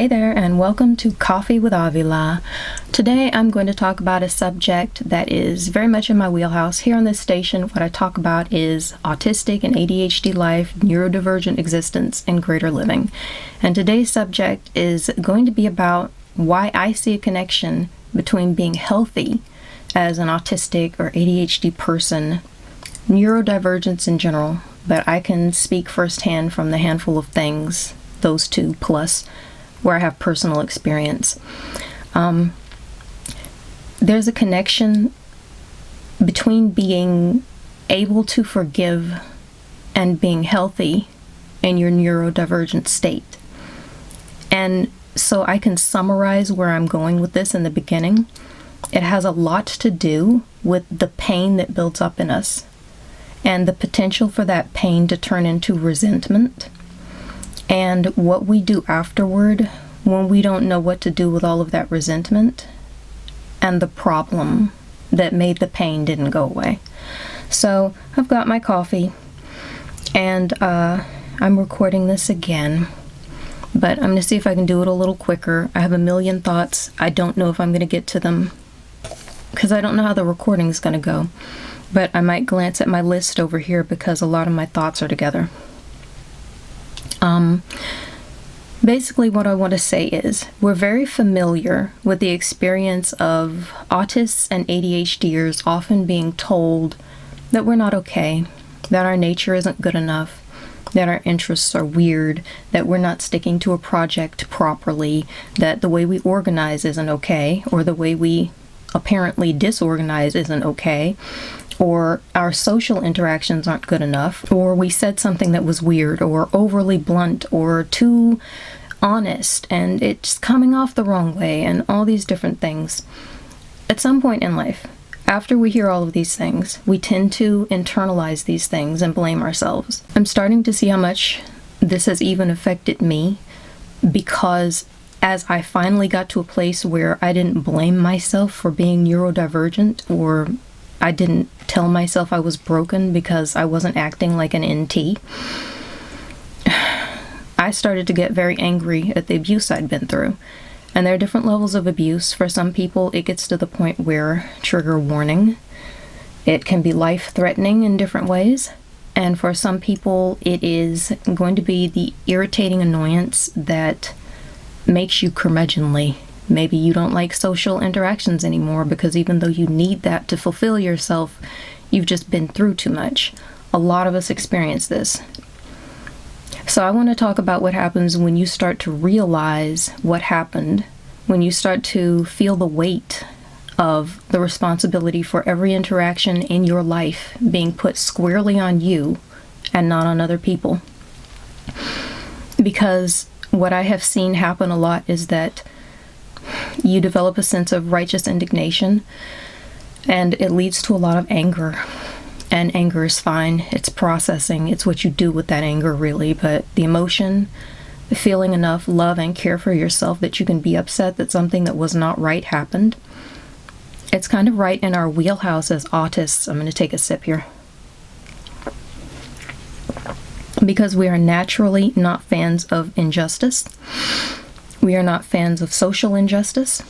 Hey there, and welcome to Coffee with Avila. Today I'm going to talk about a subject that is very much in my wheelhouse. Here on this station, what I talk about is autistic and ADHD life, neurodivergent existence, and greater living. And today's subject is going to be about why I see a connection between being healthy as an autistic or ADHD person, neurodivergence in general, but I can speak firsthand from the handful of things, those two plus where I have personal experience. There's a connection between being able to forgive and being healthy in your neurodivergent state. And so I can summarize where I'm going with this in the beginning. It has a lot to do with the pain that builds up in us and the potential for that pain to turn into resentment. And what we do afterward when we don't know what to do with all of that resentment and the problem that made the pain didn't go away. So I've got my coffee and I'm recording this again, but I'm going to see if I can do it a little quicker. I have a million thoughts. I don't know if I'm going to get to them because I don't know how the recording is going to go, but I might glance at my list over here because a lot of my thoughts are together. Basically what I want to say is we're very familiar with the experience of autists and ADHDers often being told that we're not okay, that our nature isn't good enough, that our interests are weird, that we're not sticking to a project properly, that the way we organize isn't okay, or the way we apparently disorganize isn't okay, or our social interactions aren't good enough, or we said something that was weird, or overly blunt, or too honest, and it's coming off the wrong way, and all these different things. At some point in life, after we hear all of these things, we tend to internalize these things and blame ourselves. I'm starting to see how much this has even affected me, because as I finally got to a place where I didn't blame myself for being neurodivergent, or I didn't tell myself I was broken because I wasn't acting like an NT, I started to get very angry at the abuse I'd been through. And there are different levels of abuse. For some people, it gets to the point where trigger warning. It can be life-threatening in different ways. And for some people, it is going to be the irritating annoyance that makes you curmudgeonly. Maybe you don't like social interactions anymore because even though you need that to fulfill yourself, you've just been through too much. A lot of us experience this. So I want to talk about what happens when you start to realize what happened, when you start to feel the weight of the responsibility for every interaction in your life being put squarely on you and not on other people. Because what I have seen happen a lot is that you develop a sense of righteous indignation, and it leads to a lot of anger. And anger is fine. It's processing. It's what you do with that anger, really. But the emotion, feeling enough love and care for yourself that you can be upset that something that was not right happened, it's kind of right in our wheelhouse as autists. I'm going to take a sip here. Because we are naturally not fans of injustice. We are not fans of social injustice.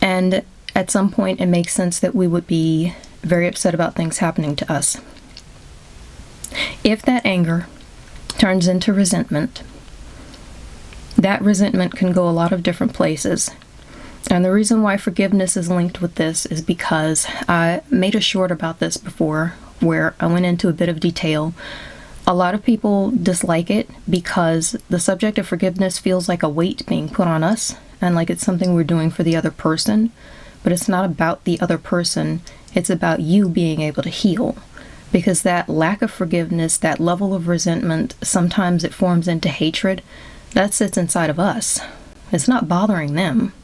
And at some point, it makes sense that we would be very upset about things happening to us. If that anger turns into resentment, that resentment can go a lot of different places. And the reason why forgiveness is linked with this is because I made a short about this before where I went into a bit of detail. A lot of people dislike it because the subject of forgiveness feels like a weight being put on us and like it's something we're doing for the other person. But it's not about the other person. It's about you being able to heal. Because that lack of forgiveness, that level of resentment, sometimes it forms into hatred. That sits inside of us. It's not bothering them.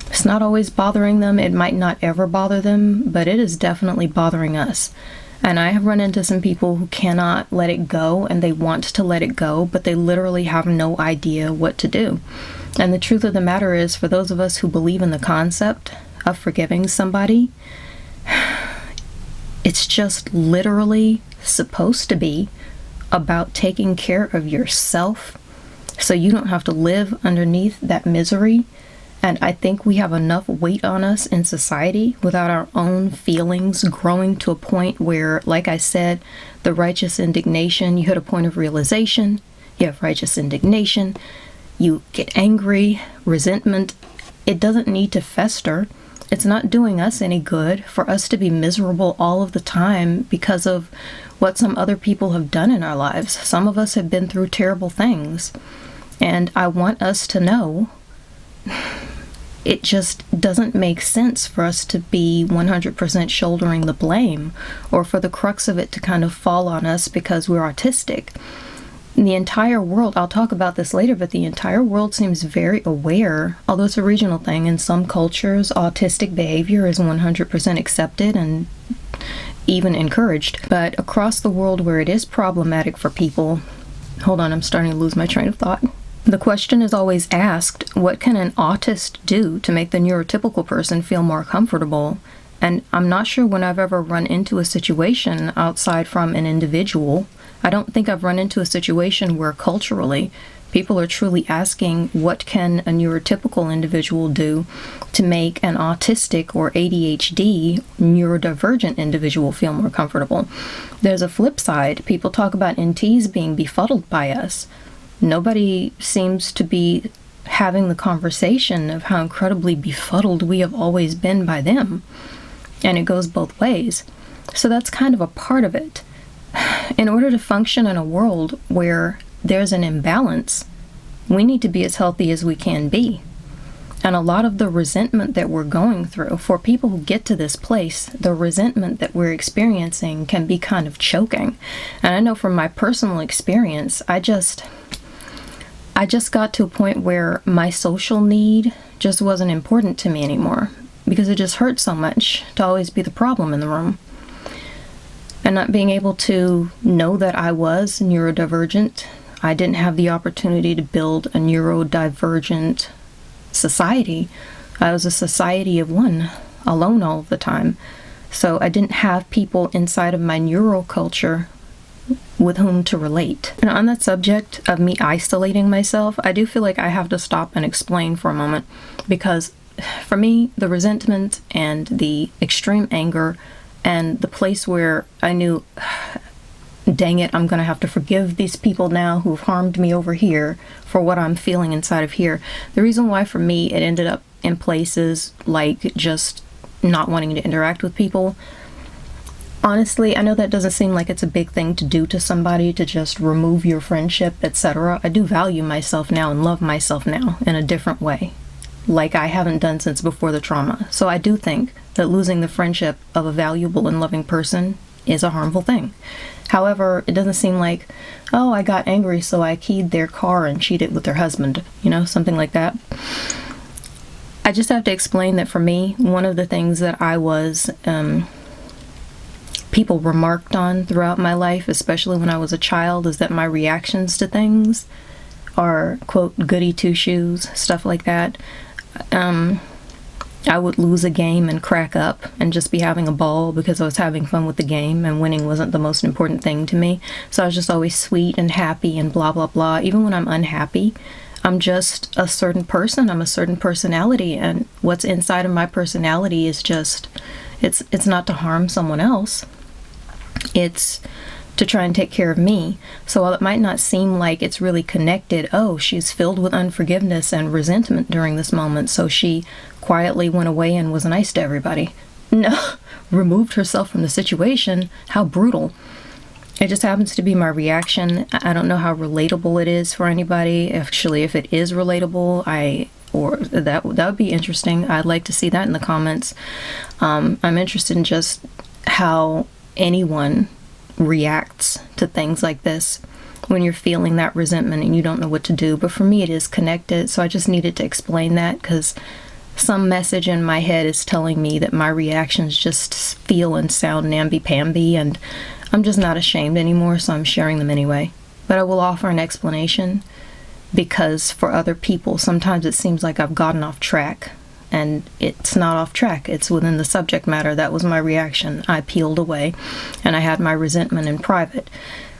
It's not always bothering them. It might not ever bother them, but it is definitely bothering us. And I have run into some people who cannot let it go, and they want to let it go, but they literally have no idea what to do. And the truth of the matter is, for those of us who believe in the concept of forgiving somebody, it's just literally supposed to be about taking care of yourself so you don't have to live underneath that misery. And I think we have enough weight on us in society without our own feelings growing to a point where, like I said, the righteous indignation, you hit a point of realization, you have righteous indignation, you get angry, resentment. It doesn't need to fester. It's not doing us any good for us to be miserable all of the time because of what some other people have done in our lives. Some of us have been through terrible things. And I want us to know it just doesn't make sense for us to be 100% shouldering the blame, or for the crux of it to kind of fall on us because we're autistic. The entire world, I'll talk about this later, but the entire world seems very aware, although it's a regional thing. In some cultures, autistic behavior is 100% accepted and even encouraged. But across the world where it is problematic for people, hold on, I'm starting to lose my train of thought. The question is always asked, what can an autist do to make the neurotypical person feel more comfortable? And I'm not sure when I've ever run into a situation outside from an individual. I don't think I've run into a situation where culturally people are truly asking, what can a neurotypical individual do to make an autistic or ADHD neurodivergent individual feel more comfortable? There's a flip side. People talk about NTs being befuddled by us. Nobody seems to be having the conversation of how incredibly befuddled we have always been by them. And it goes both ways. So that's kind of a part of it. In order to function in a world where there's an imbalance, we need to be as healthy as we can be. And a lot of the resentment that we're going through, for people who get to this place, the resentment that we're experiencing can be kind of choking. And I know from my personal experience, I just got to a point where my social need just wasn't important to me anymore, because it just hurt so much to always be the problem in the room. And not being able to know that I was neurodivergent, I didn't have the opportunity to build a neurodivergent society. I was a society of one, alone all of the time. So I didn't have people inside of my neural culture with whom to relate. And on that subject of me isolating myself, I do feel like I have to stop and explain for a moment, because for me, the resentment and the extreme anger and the place where I knew, dang it, I'm gonna have to forgive these people now who've harmed me over here for what I'm feeling inside of here. The reason why for me it ended up in places like just not wanting to interact with people. Honestly, I know that doesn't seem like it's a big thing to do to somebody, to just remove your friendship, etc. I do value myself now and love myself now in a different way, like I haven't done since before the trauma. So I do think that losing the friendship of a valuable and loving person is a harmful thing. However, it doesn't seem like, oh, I got angry so I keyed their car and cheated with their husband, something like that. I just have to explain that for me, one of the things that I was people remarked on throughout my life, especially when I was a child, is that my reactions to things are, quote, goody two-shoes, stuff like that. I would lose a game and crack up and just be having a ball because I was having fun with the game, and winning wasn't the most important thing to me. So I was just always sweet and happy and blah, blah, blah. Even when I'm unhappy, I'm just a certain person. I'm a certain personality, and what's inside of my personality is just, it's not to harm someone else. It's to try and take care of me. So while it might not seem like it's really connected, oh, she's filled with unforgiveness and resentment during this moment, so she quietly went away and was nice to everybody. No, removed herself from the situation. How brutal. It just happens to be my reaction. I don't know how relatable it is for anybody. Actually, if it is relatable, that would be interesting. I'd like to see that in the comments. I'm interested in just how anyone reacts to things like this when you're feeling that resentment and you don't know what to do. But for me, it is connected, so I just needed to explain that, because some message in my head is telling me that my reactions just feel and sound namby-pamby, and I'm just not ashamed anymore, so I'm sharing them anyway. But I will offer an explanation, because for other people, sometimes it seems like I've gotten off track. And it's not off track. It's within the subject matter. That was my reaction. I peeled away, and I had my resentment in private.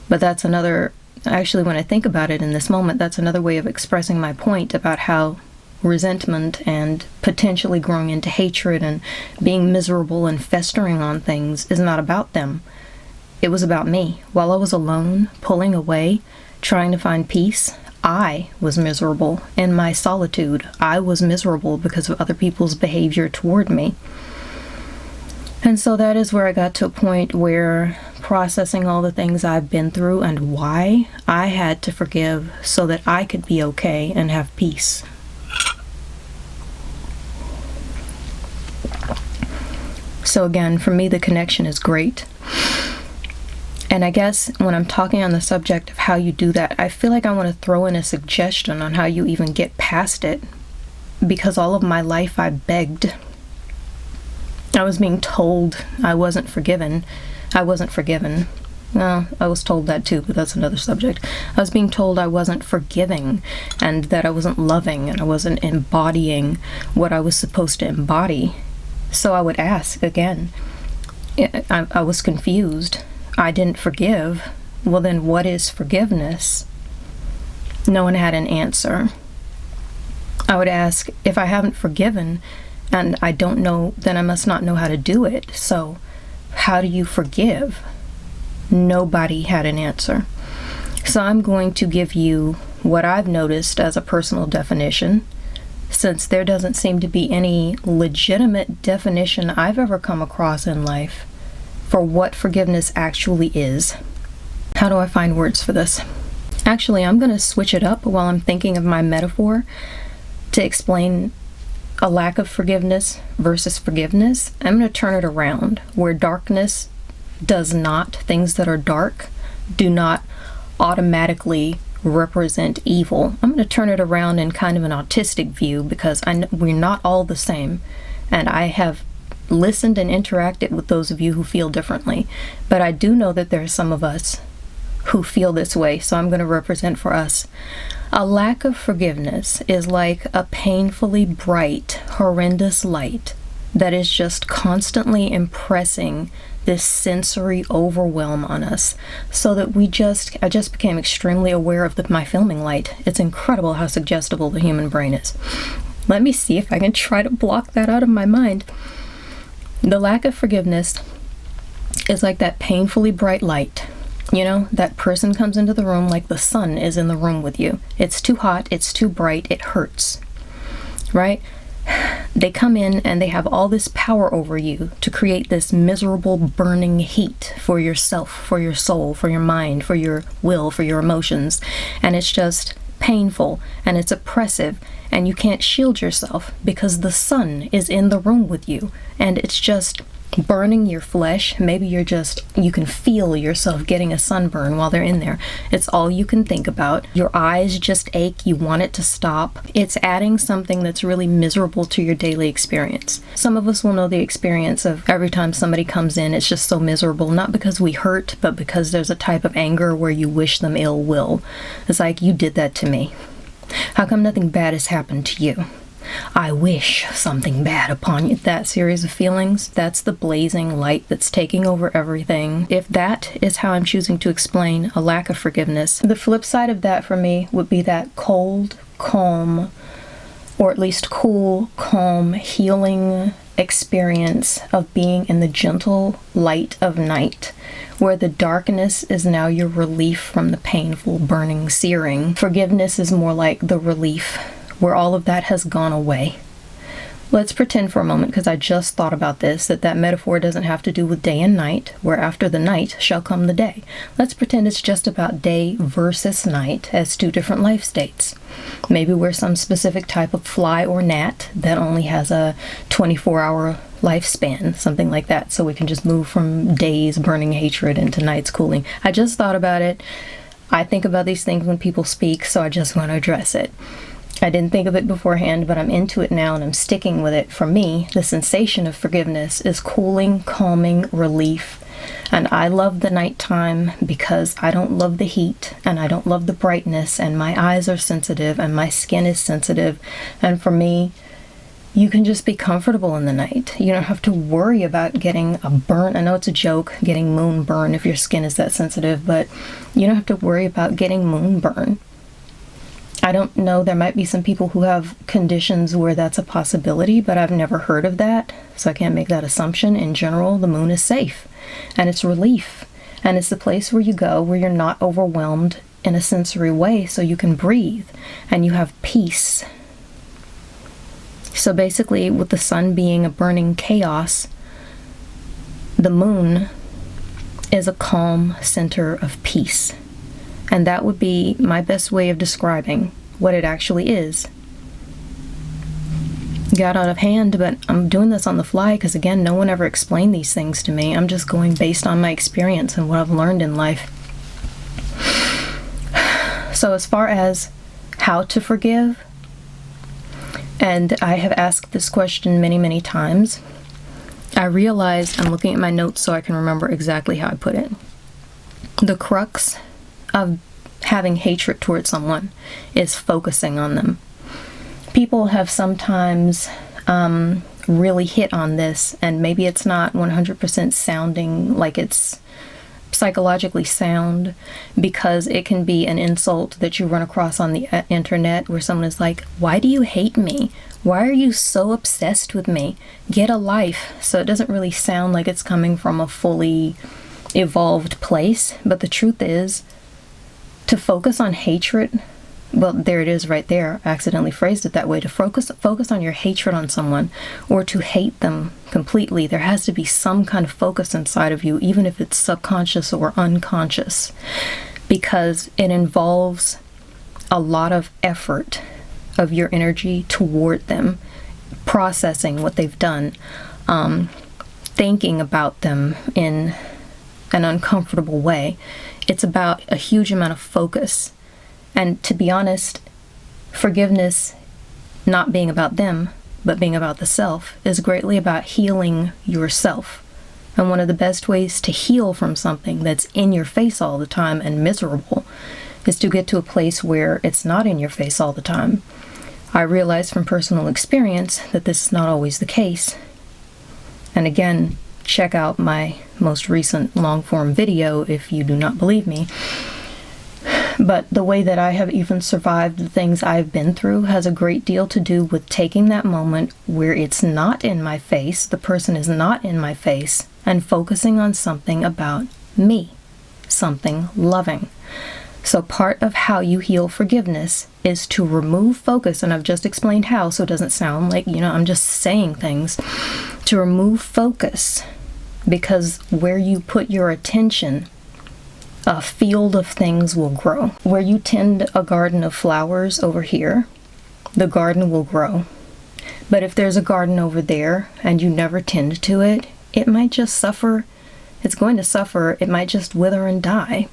But that's another Actually, when I think about it in this moment, that's another way of expressing my point about how resentment and potentially growing into hatred and being miserable and festering on things is not about them. It was about me. While I was alone, pulling away, trying to find peace, I was miserable in my solitude. I was miserable because of other people's behavior toward me. And so that is where I got to a point where, processing all the things I've been through and why, I had to forgive so that I could be okay and have peace. So again, for me, the connection is great. And I guess when I'm talking on the subject of how you do that, I feel like I want to throw in a suggestion on how you even get past it. Because all of my life I begged. I was being told I wasn't forgiven. I wasn't forgiven. No, I was told that too, but that's another subject. I was being told I wasn't forgiving and that I wasn't loving and I wasn't embodying what I was supposed to embody. So I would ask again. I was confused. I didn't forgive. Well, then what is forgiveness? No one had an answer. I would ask, if I haven't forgiven and I don't know, then I must not know how to do it. So how do you forgive? Nobody had an answer. So I'm going to give you what I've noticed as a personal definition, since there doesn't seem to be any legitimate definition I've ever come across in life for what forgiveness actually is. How do I find words for this? Actually, I'm going to switch it up while I'm thinking of my metaphor to explain a lack of forgiveness versus forgiveness. I'm going to turn it around, where darkness does not, things that are dark do not automatically represent evil. I'm going to turn it around in kind of an autistic view, because we're not all the same, and I have listened and interacted with those of you who feel differently, but I do know that there are some of us who feel this way, so I'm going to represent for us. A lack of forgiveness is like a painfully bright, horrendous light that is just constantly impressing this sensory overwhelm on us, so that I just became extremely aware of my filming light. It's incredible how suggestible the human brain is. Let me see if I can try to block that out of my mind. The lack of forgiveness is like that painfully bright light. You know, that person comes into the room like the sun is in the room with you. It's too hot, it's too bright, it hurts, right? They come in and they have all this power over you to create this miserable burning heat for yourself, for your soul, for your mind, for your will, for your emotions. And it's just painful and it's oppressive, and you can't shield yourself because the sun is in the room with you, and it's just burning your flesh. Maybe you can feel yourself getting a sunburn while they're in there. It's all you can think about. Your eyes just ache. You want it to stop. It's adding something that's really miserable to your daily experience. Some of us will know the experience of every time somebody comes in, it's just so miserable, not because we hurt, but because there's a type of anger where you wish them ill will. It's like, you did that to me. How come nothing bad has happened to you? I wish something bad upon you. That series of feelings, that's the blazing light that's taking over everything. If that is how I'm choosing to explain a lack of forgiveness, the flip side of that for me would be that cold, calm, or at least cool, calm, healing experience of being in the gentle light of night, where the darkness is now your relief from the painful, burning, searing. Forgiveness is more like the relief, where all of that has gone away. Let's pretend for a moment, because I just thought about this, that metaphor doesn't have to do with day and night, where after the night shall come the day. Let's pretend it's just about day versus night as two different life states. Maybe we're some specific type of fly or gnat that only has a 24-hour lifespan, something like that, so we can just move from days burning hatred into nights cooling. I just thought about it. I think about these things when people speak, so I just want to address it. I didn't think of it beforehand, but I'm into it now and I'm sticking with it. For me, the sensation of forgiveness is cooling, calming, relief. And I love the nighttime because I don't love the heat and I don't love the brightness, and my eyes are sensitive and my skin is sensitive. And for me, you can just be comfortable in the night. You don't have to worry about getting a burn. I know it's a joke, getting moon burn if your skin is that sensitive, but you don't have to worry about getting moon burn. I don't know, there might be some people who have conditions where that's a possibility, but I've never heard of that, so I can't make that assumption. In general, the moon is safe, and it's relief, and it's the place where you go where you're not overwhelmed in a sensory way, so you can breathe, and you have peace. So basically, with the sun being a burning chaos, the moon is a calm center of peace. And that would be my best way of describing what it actually is. Got out of hand, but I'm doing this on the fly because, again, no one ever explained these things to me. I'm just going based on my experience and what I've learned in life. So as far as how to forgive, and I have asked this question many, many times, I realized, I'm looking at my notes so I can remember exactly how I put it. The crux of having hatred towards someone is focusing on them. People have sometimes really hit on this, and maybe it's not 100% sounding like it's psychologically sound, because it can be an insult that you run across on the internet where someone is like, why do you hate me? Why are you so obsessed with me? Get a life. So it doesn't really sound like it's coming from a fully evolved place, but the truth is, to focus on hatred, well, there it is right there. I accidentally phrased it that way. To focus on your hatred on someone, or to hate them completely, there has to be some kind of focus inside of you, even if it's subconscious or unconscious, because it involves a lot of effort of your energy toward them, processing what they've done, thinking about them in an uncomfortable way. It's about a huge amount of focus. And to be honest, forgiveness not being about them, but being about the self, is greatly about healing yourself. And one of the best ways to heal from something that's in your face all the time and miserable is to get to a place where it's not in your face all the time. I realize from personal experience that this is not always the case. And again, check out my most recent long-form video if you do not believe me. But the way that I have even survived the things I've been through has a great deal to do with taking that moment where it's not in my face, the person is not in my face, and focusing on something about me, something loving. So part of how you heal forgiveness is to remove focus, and I've just explained how, so it doesn't sound like, I'm just saying things. To remove focus, because where you put your attention, a field of things will grow. Where you tend a garden of flowers over here, the garden will grow. But if there's a garden over there and you never tend to it, it might just suffer. It's going to suffer. It might just wither and die,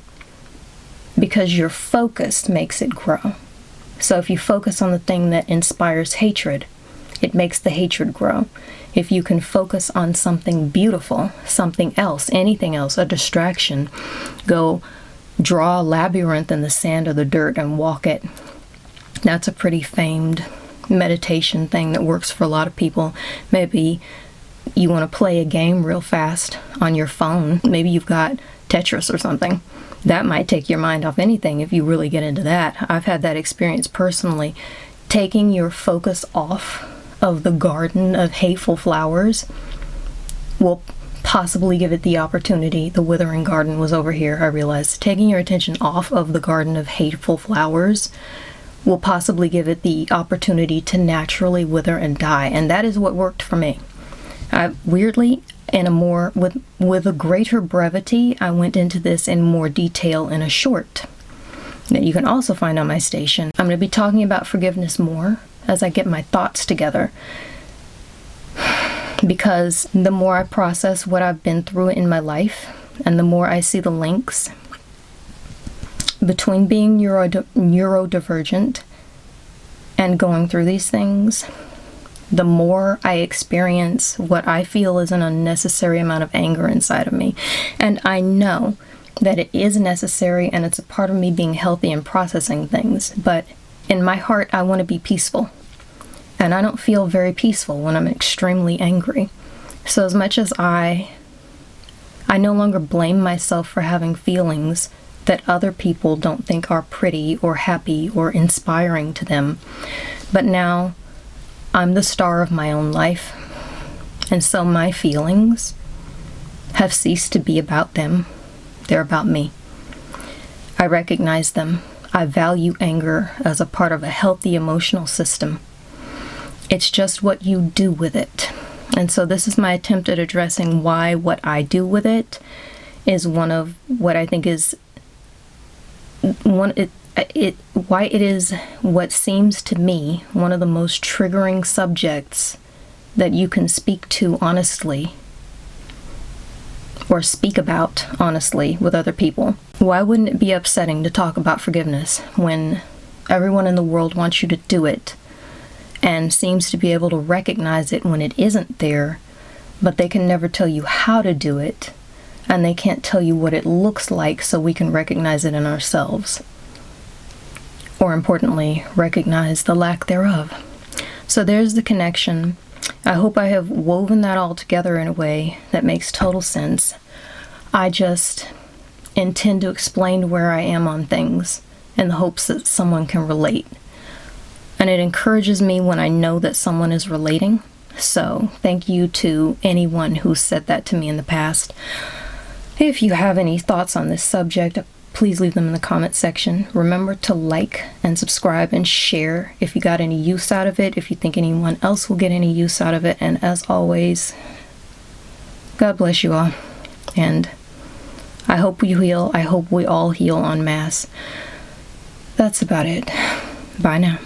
because your focus makes it grow. So if you focus on the thing that inspires hatred, it makes the hatred grow. If you can focus on something beautiful, something else, anything else, a distraction, go draw a labyrinth in the sand or the dirt and walk it. That's a pretty famed meditation thing that works for a lot of people. Maybe you want to play a game real fast on your phone. Maybe you've got Tetris or something. That might take your mind off anything if you really get into that. I've had that experience personally. Taking your focus off of the garden of hateful flowers will possibly give it the opportunity. The withering garden was over here, I realized. Taking your attention off of the garden of hateful flowers will possibly give it the opportunity to naturally wither and die. And that is what worked for me. Weirdly, with a greater brevity, I went into this in more detail in a short that you can also find on my station. I'm going to be talking about forgiveness more as I get my thoughts together, because the more I process what I've been through in my life, and the more I see the links between being neurodivergent and going through these things, the more I experience what I feel is an unnecessary amount of anger inside of me. And I know that it is necessary, and it's a part of me being healthy and processing things, but in my heart, I want to be peaceful. And I don't feel very peaceful when I'm extremely angry. So as much as I no longer blame myself for having feelings that other people don't think are pretty or happy or inspiring to them. But now I'm the star of my own life. And so my feelings have ceased to be about them. They're about me. I recognize them. I value anger as a part of a healthy emotional system. It's just what you do with it. And so this is my attempt at addressing why what I do with it is one of what I think is why it is what seems to me one of the most triggering subjects that you can speak to honestly or speak about honestly with other people. Why wouldn't it be upsetting to talk about forgiveness when everyone in the world wants you to do it and seems to be able to recognize it when it isn't there, but they can never tell you how to do it, and they can't tell you what it looks like so we can recognize it in ourselves? Or importantly, recognize the lack thereof. So there's the connection. I hope I have woven that all together in a way that makes total sense. I just intend to explain where I am on things in the hopes that someone can relate. And it encourages me when I know that someone is relating. So thank you to anyone who said that to me in the past. If you have any thoughts on this subject, please leave them in the comment section. Remember to like and subscribe and share if you got any use out of it, if you think anyone else will get any use out of it. And as always, God bless you all. And I hope you heal. I hope we all heal en masse. That's about it. Bye now.